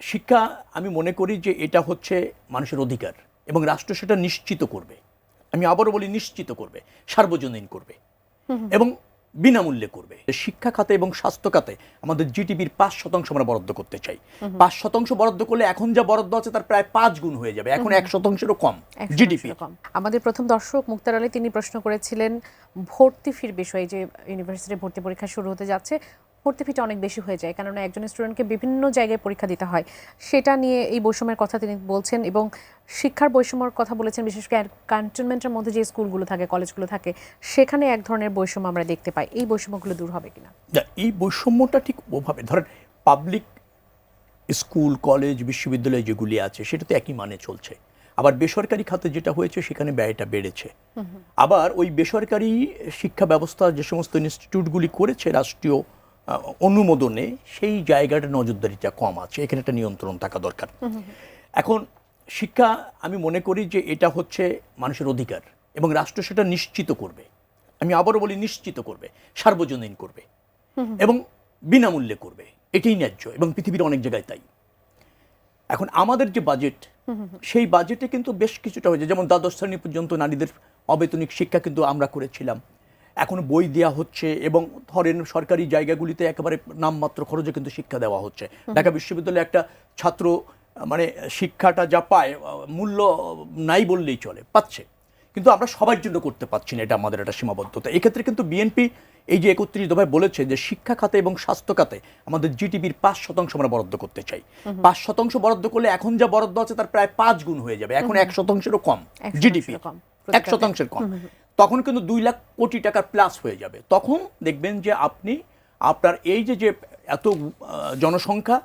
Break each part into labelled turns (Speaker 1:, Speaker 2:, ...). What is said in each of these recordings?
Speaker 1: শিক্ষা আমি মনে করি যে এটা হচ্ছে মানুষের অধিকার এবং রাষ্ট্র সেটা নিশ্চিত করবে। আমি আবারও বলি নিশ্চিত করবে, সার্বজনীন করবে এবং বিনামূল্যে করবে। শিক্ষা খাতে এবং স্বাস্থ্য খাতে আমাদের জিডিপির ৫% আমরা বরাদ্দ করতে চাই। ৫% বরাদ্দ করলে এখন যা বরাদ্দ আছে তার প্রায় ৫ গুণ হয়ে যাবে। এখন ১%-এরও কম জিডিপি।
Speaker 2: আমাদের প্রথম দর্শক মুক্তার আলী তিনি প্রশ্ন করেছিলেন ভর্তি ফির বিষয়ে, যে ইউনিভার্সিটি ভর্তি পরীক্ষা শুরু হতে যাচ্ছে, ভর্তি ফিটা অনেক বেশি হয়ে যায়, কেননা একজন স্টুডেন্টকে বিভিন্ন জায়গায় পরীক্ষা দিতে হয়। সেটা নিয়ে এই বৈষম্যের কথা তিনি বলছেন এবং শিক্ষার বৈষম্যর কথা বলেছেন। বিশেষ করে ক্যান্টনমেন্টের মধ্যে যে স্কুলগুলো থাকে, কলেজগুলো থাকে, সেখানে এক ধরনের বৈষম্য আমরা দেখতে পাই। এই বৈষম্যগুলো দূর হবে কিনা?
Speaker 1: এই বৈষম্যটা ঠিক ওভাবে ধরেন পাবলিক স্কুল, কলেজ, বিশ্ববিদ্যালয় যেগুলি আছে সেটা তো একই মানে চলছে। আবার বেসরকারি খাতে যেটা হয়েছে সেখানে ব্যয়টা বেড়েছে। আবার ওই বেসরকারি শিক্ষা ব্যবস্থা যে সমস্ত ইনস্টিটিউটগুলি করেছে রাষ্ট্রীয় অনুমোদনে, সেই জায়গাটা নজরদারিটা কম আছে। এখানে একটা নিয়ন্ত্রণ থাকা দরকার। এখন শিক্ষা আমি মনে করি যে এটা হচ্ছে মানুষের অধিকার এবং রাষ্ট্র সেটা নিশ্চিত করবে। আমি আবারও বলি নিশ্চিত করবে, সার্বজনীন করবে এবং বিনামূল্যে করবে। এটাই ন্যায্য এবং পৃথিবীর অনেক জায়গায় তাই। এখন আমাদের যে বাজেট, সেই বাজেটে কিন্তু বেশ কিছুটা হয়েছে। যেমন দ্বাদশ শ্রেণী পর্যন্ত নারীদের অবেতনিক শিক্ষা কিন্তু আমরা করেছিলাম। এখন বই দেওয়া হচ্ছে এবং ধরেন সরকারি জায়গাগুলিতে একেবারে নামমাত্র খরচে কিন্তু শিক্ষা দেওয়া হচ্ছে। ঢাকা বিশ্ববিদ্যালয়ে একটা ছাত্র মানে শিক্ষাটা যা পায় মূল্য নাই বললেই চলে, পাচ্ছে, কিন্তু আমরা সবার জন্য করতে পারছি না। এটা আমাদের একটা সীমাবদ্ধতা। এক্ষেত্রে কিন্তু বিএনপি এই যে ৩১ দফায় বলেছে যে শিক্ষা খাতে এবং স্বাস্থ্য খাতে আমাদের জিডিপির ৫% আমরা বরাদ্দ করতে চাই। ৫% বরাদ্দ করলে এখন যা বরাদ্দ আছে তার প্রায় ৫ গুণ হয়ে যাবে। এখন ১%-এরও কম জিডিপি, ১%-এর কম। তখন কিন্তু ২ লাখ কোটি টাকার প্লাস হয়ে যাবে। তখন দেখবেন যে আপনি আপনার এই যে এত জনসংখ্যা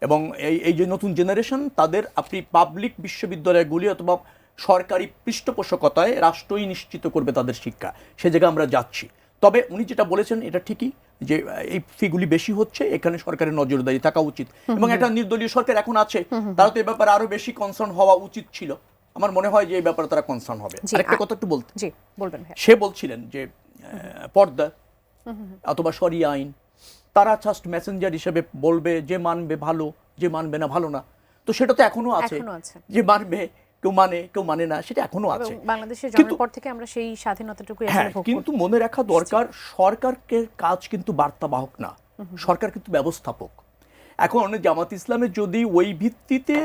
Speaker 1: এবং এই যে নতুন জেনারেশন, তাদের আপনি পাবলিক বিশ্ববিদ্যালয়গুলি অথবা সরকারি পৃষ্ঠপোষকতায় রাষ্ট্রই নিশ্চিত করবে তাদের শিক্ষা। সে জায়গায় আমরা যাচ্ছি। তবে উনি যেটা বলেছেন এটা ঠিকই যে এই ফিগুলি বেশি হচ্ছে, এখানে সরকারের নজরদারি থাকা উচিত এবং একটা নির্দলীয় সরকার এখন আছে, তারা তো এ ব্যাপারে আরো বেশি কনসার্ন হওয়া উচিত ছিল। আমার মনে হয় যে এই ব্যাপারে তারা কনসার্ন হবে। আরেকটা কথা একটু বলবেন। সে বলছিলেন যে পর্দা অথবা শরিয়া আইন, তারা জাস্ট মেসেঞ্জার হিসেবে বলবে, যে মানবে ভালো, যে মানবে না ভালো না। তো সেটা তো এখনো আছে, যে মানবে কেউ মানে কেউ মানে না, সেটা এখনো আছে।
Speaker 2: বাংলাদেশের জন্মের পর থেকে আমরা সেই স্বাধীনতাটুকু আসলে ভোগ করছি।
Speaker 1: কিন্তু মনে রাখা দরকার সরকারের কাজ কিন্তু বার্তাবাহক না, সরকার কিন্তু ব্যবস্থাপক। এখন জামাত ইসলামে যদি ওই ভিত্তিতে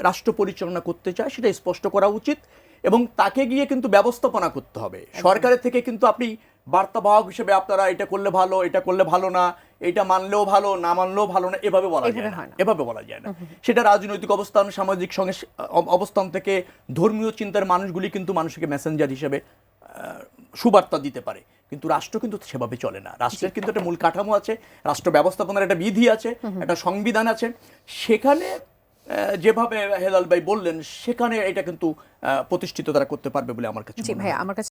Speaker 1: রাষ্ট্র পরিচালনা করতে চায় সেটা স্পষ্ট করা উচিত এবং তাকে গিয়ে কিন্তু ব্যবস্থাপনা করতে হবে। সরকারের থেকে কিন্তু আপনি বার্তাবাহক হিসেবে আপনারা এটা করলে ভালো, এটা করলে ভালো না, এটা মানলেও ভালো, না মানলেও ভালো না, এভাবে বলা যায় না। সেটা রাজনৈতিক অবস্থান, সামাজিক অবস্থান থেকে ধর্মীয় চিন্তার মানুষগুলি কিন্তু মানুষকে মেসেঞ্জার হিসেবে সুবার্তা দিতে পারে, কিন্তু রাষ্ট্র কিন্তু সেভাবে চলে না। রাষ্ট্রের কিন্তু একটা মূল কাঠামো আছে, রাষ্ট্র ব্যবস্থাপনার একটা বিধি আছে, একটা সংবিধান আছে। সেখানে যেভাবে হেলাল ভাই বললেন, সেখানে এটা কিন্তু প্রতিষ্ঠিত তারা করতে পারবে বলে আমার কাছে মনে হয়।